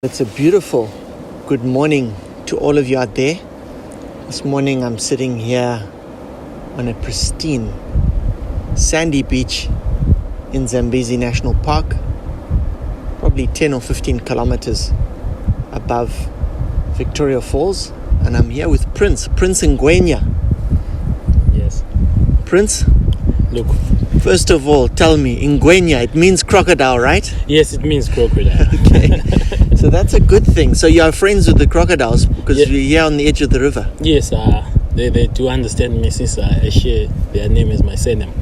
It's a beautiful good morning to all of you out there. This morning I'm sitting here on a pristine sandy beach in Zambezi National Park, probably 10 or 15 kilometers above Victoria Falls, and I'm here with Prince Ngwenya. Yes. Prince, Look. first of all, tell me, Ngwenya, it means crocodile, right? Yes, it means crocodile. Okay. So that's a good thing. So you are friends with the crocodiles because you're here on the edge of the river. Yes, they do understand me since I share their name as my surname.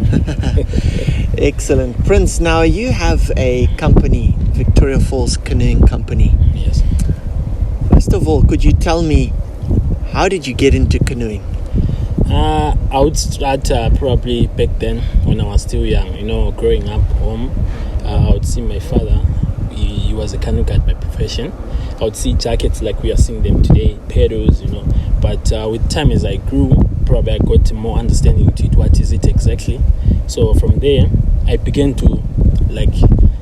Excellent. Prince, now you have a company, Victoria Falls Canoeing Company. Yes. First of all, could you tell me, how did you get into canoeing? I would start probably back then when I was still young, growing up home. I would see my father. He was a canoe guide by profession. I would see jackets like we are seeing them today, paddles, But with time as I grew, probably I got more understanding to it. What is it exactly? So from there, I began to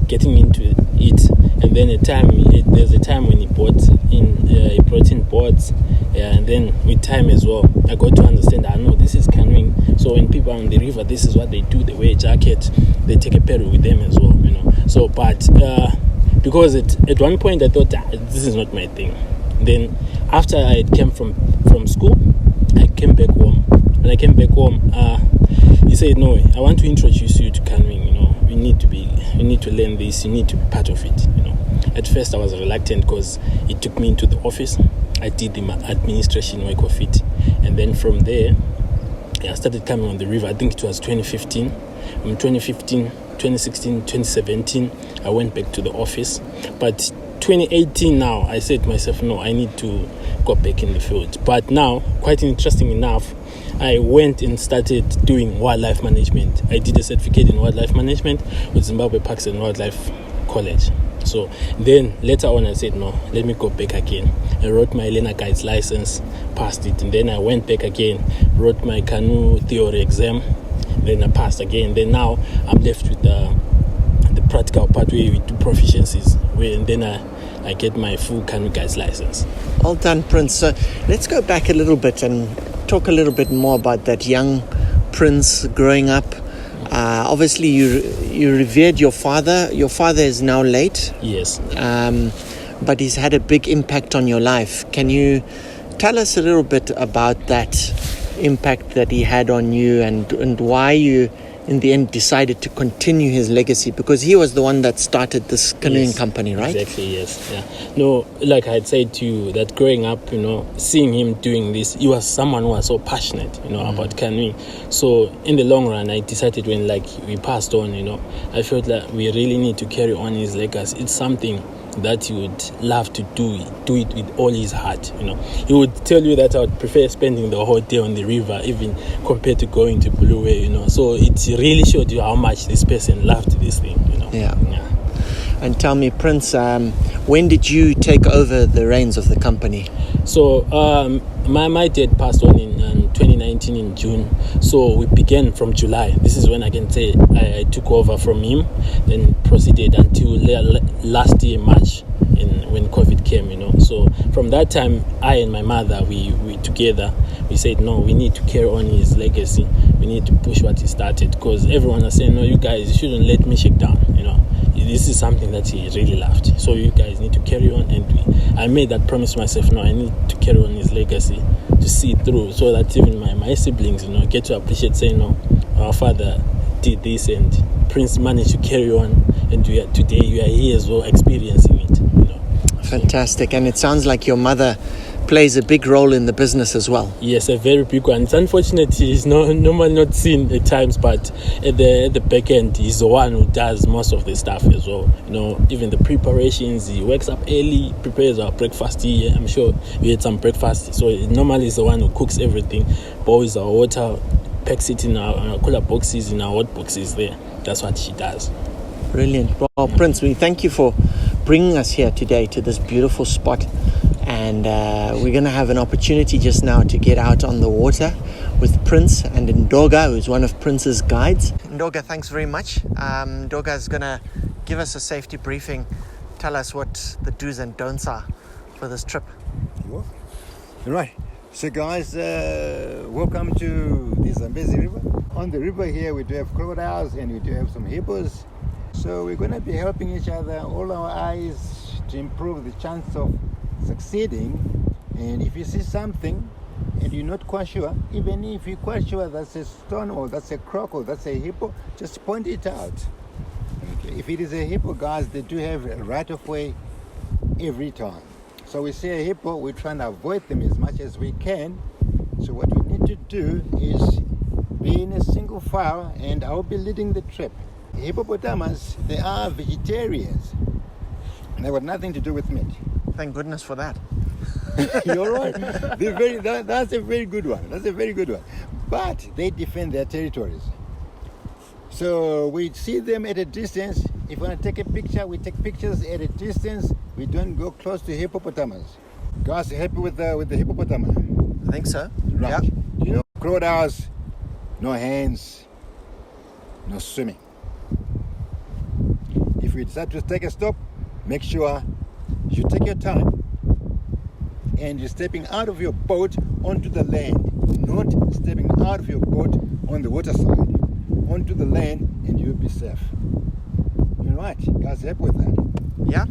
getting into it. And then there's a time when he brought in boards. And then with time as well, I got to understand that, this is canoeing. So when people are on the river, this is what they do. They wear a jacket, they take a paddle with them as well, So, but because at one point I thought this is not my thing. Then after I came from school, I came back home. When I came back home, he said, "No, I want to introduce you to canoeing. You need to learn this. You need to be part of it." At first I was reluctant because it took me into the office. I did the administration work of it, and then from there, I started coming on the river. I think it was 2015. From 2015, 2016, 2017, I went back to the office. But 2018 now, I said to myself, no, I need to go back in the field. But now, quite interesting enough, I went and started doing wildlife management. I did a certificate in wildlife management with Zimbabwe Parks and Wildlife College. So then later on I said, no, let me go back again. I wrote my learner guides license, passed it, and then I went back again, wrote my canoe theory exam, then I passed again. Then now I'm left with the practical part where we do proficiencies, and then I get my full canoe guides license. Well done, Prince. So let's go back a little bit and talk a little bit more about that young Prince growing up. Obviously, you revered your father. Your father is now late. Yes. But he's had a big impact on your life. Can you tell us a little bit about that impact that he had on you and why you, in the end, decided to continue his legacy? Because he was the one that started this canoeing company, right? Exactly, yes. Yeah. No, like I had said to you, that growing up, seeing him doing this, he was someone who was so passionate, about canoeing. So in the long run, I decided when we passed on, I felt like we really need to carry on his legacy. It's something that he would love to do it with all his heart. He would tell you that I would prefer spending the whole day on the river even compared to going to Blue Way, so it really showed you how much this person loved this thing. Yeah. And tell me, Prince, when did you take over the reins of the company? So my dad passed on in 2019 in June, so we began from July. This is when I can say I took over from him, then proceeded until last year March when COVID came. So from that time, I and my mother, we together, we said, no, we need to carry on his legacy. We need to push what he started, because everyone is saying, no, you guys, you shouldn't let Misheck down. This is something that he really loved. So you guys need to carry on. And I made that promise to myself, no, I need to carry on his legacy to see it through, so that even my siblings, get to appreciate, saying, no, our father did this and Prince managed to carry on, and today you are here as well experiencing it. Fantastic. And it sounds like your mother plays a big role in the business as well. Yes, a very big one. It's unfortunate he's normally not seen at times, but at the back end, he's the one who does most of the stuff as well. Even the preparations, he wakes up early, prepares our breakfast here. I'm sure we had some breakfast. So normally he's the one who cooks everything, boils our water, packs it in our cooler boxes, in our hot boxes there. That's what she does. Brilliant. Well, Prince, we thank you for bringing us here today to this beautiful spot. And we're going to have an opportunity just now to get out on the water with Prince and Ndoga, who's one of Prince's guides. Ndoga, thanks very much. Ndoga is going to give us a safety briefing. tell us what the do's and don'ts are for this trip. All right. So guys, welcome to the Zambezi River. On the river here we do have crocodiles and we do have some hippos. So we're going to be helping each other, all our eyes, to improve the chance of succeeding. And if you see something and you're not quite sure, even if you're quite sure that's a stone or that's a croc or that's a hippo, just point it out. Okay. If it is a hippo, guys, they do have a right of way every time. So we see a hippo, we're trying to avoid them as much as we can. So what we need to do is be in a single file, and I'll be leading the trip. Hippopotamus, they are vegetarians. They got nothing to do with meat. Thank goodness for that. You're right. That's a very good one. That's a very good one. But they defend their territories. So we see them at a distance. If we want to take a picture, we take pictures at a distance. We don't go close to hippopotamus. Guys, happy with the hippopotamus? I think so. Right. Yeah. You know, crocodiles, no hands, no swimming. If we decide to take a stop, make sure you take your time and you're stepping out of your boat onto the land, not stepping out of your boat on the water side, onto the land, and you'll be safe. All right, guys, happy with that? Yeah,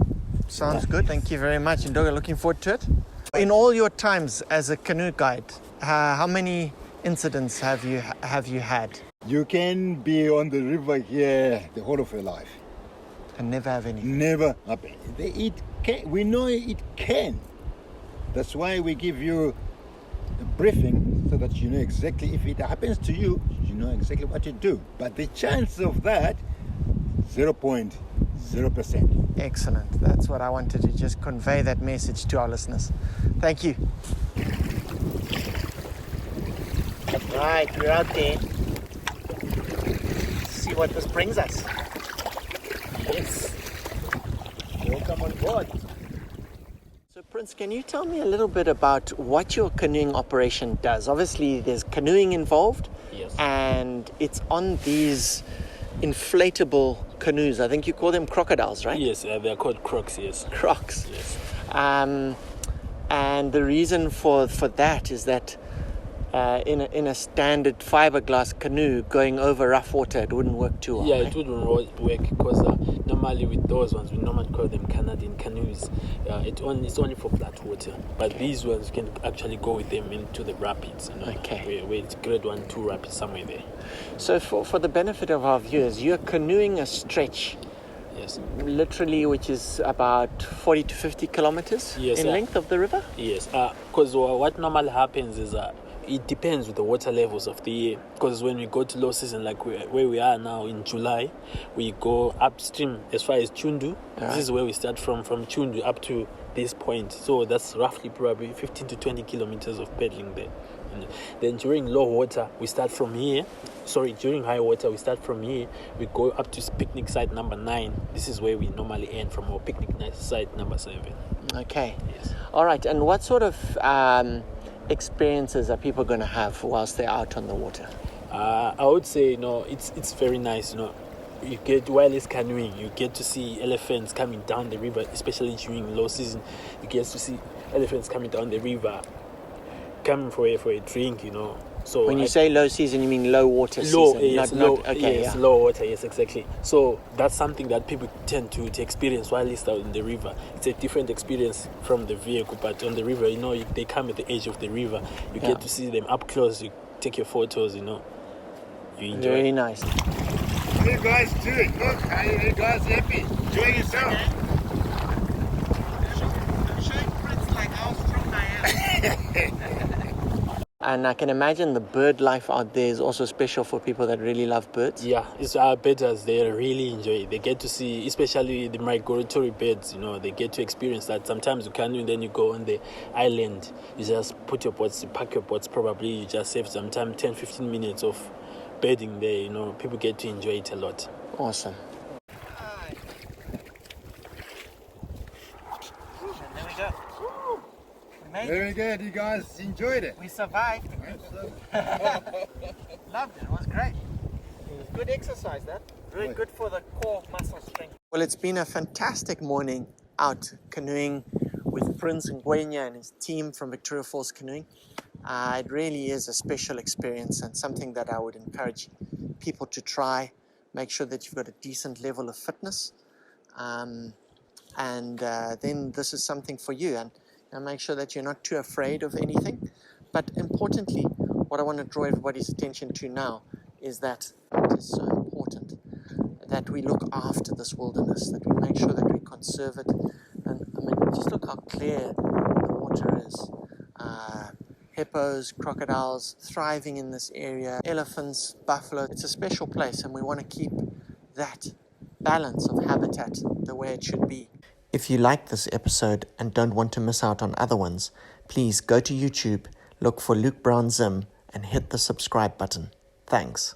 sounds good. Thank you very much, Ndoga. Looking forward to it. In all your times as a canoe guide, how many incidents have you had? You can be on the river here the whole of your life. And never have any. Never happen. It can. We know it can. That's why we give you a briefing so that you know exactly if it happens to you, you know exactly what to do. But the chance of that, 0.0%. Excellent. That's what I wanted to just convey that message to our listeners. Thank you. Right, we're out there. See what this brings us. Yes. Welcome on board. So Prince, can you tell me a little bit about what your canoeing operation does? Obviously there's canoeing involved. Yes. And it's on these inflatable canoes. I think you call them crocodiles, right? Yes, they're called crocs, yes. Crocs. Yes. And the reason for that is that in a standard fiberglass canoe going over rough water, it wouldn't work too well. Yeah, right? it wouldn't work because normally with those ones, we normally call them Canadian canoes. It's only for flat water. But these ones can actually go with them into the rapids. You know, Okay. Where it's grade 1, 2 rapids somewhere there. So for the benefit of our viewers, you're canoeing a stretch, Yes. literally, which is about 40 to 50 kilometers Yes, in length of the river? Yes. Because what normally happens is it depends with the water levels of the year. Because when we go to low season, like where we are now in July, we go upstream as far as Chundu. Right. This is where we start from Chundu up to this point. So that's roughly probably 15 to 20 kilometers of paddling there. And then during low water, we start from here. During high water, we start from here. We go up to picnic site number 9. This is where we normally end from our picnic site number 7. Okay. Yes. All right. And what sort of experiences are people going to have whilst they're out on the water? I would say, it's very nice, You get, while it's canoeing, you get to see elephants coming down the river, especially during low season. You get to see elephants coming down the river, coming for a drink, So When you say low season, you mean low water low, season? yes, low water, yes, exactly. So that's something that people tend to experience while it's out in the river. It's a different experience from the vehicle, but on the river, they come at the edge of the river. You get to see them up close. You take your photos, You enjoy. Very nice. How you guys doing? Look, are you guys happy? Enjoying yourself? I'm showing Prince like how strong I am. And I can imagine the bird life out there is also special for people that really love birds. Yeah, it's our birders. They really enjoy it. They get to see, especially the migratory birds. They get to experience that. Sometimes you canoe, and then you go on the island. You just put your boats, you park your boats. Probably you just save some time, 10-15 minutes of birding there. People get to enjoy it a lot. Awesome. There we go. Very good. You guys enjoyed it. We survived. Loved it. It was great. It was good exercise, that. Really good for the core muscle strength. Well, it's been a fantastic morning out canoeing with Prince Ngwenya and his team from Victoria Falls Canoeing. It really is a special experience and something that I would encourage people to try. Make sure that you've got a decent level of fitness, and then this is something for you. And make sure that you're not too afraid of anything. But importantly, what I want to draw everybody's attention to now is that it is so important that we look after this wilderness, that we make sure that we conserve it. And I mean, just look how clear the water is. Hippos, crocodiles thriving in this area, elephants, buffalo. It's a special place, and we want to keep that balance of habitat the way it should be. If you like this episode and don't want to miss out on other ones, please go to YouTube, look for Luke Brown Zim, and hit the subscribe button. Thanks.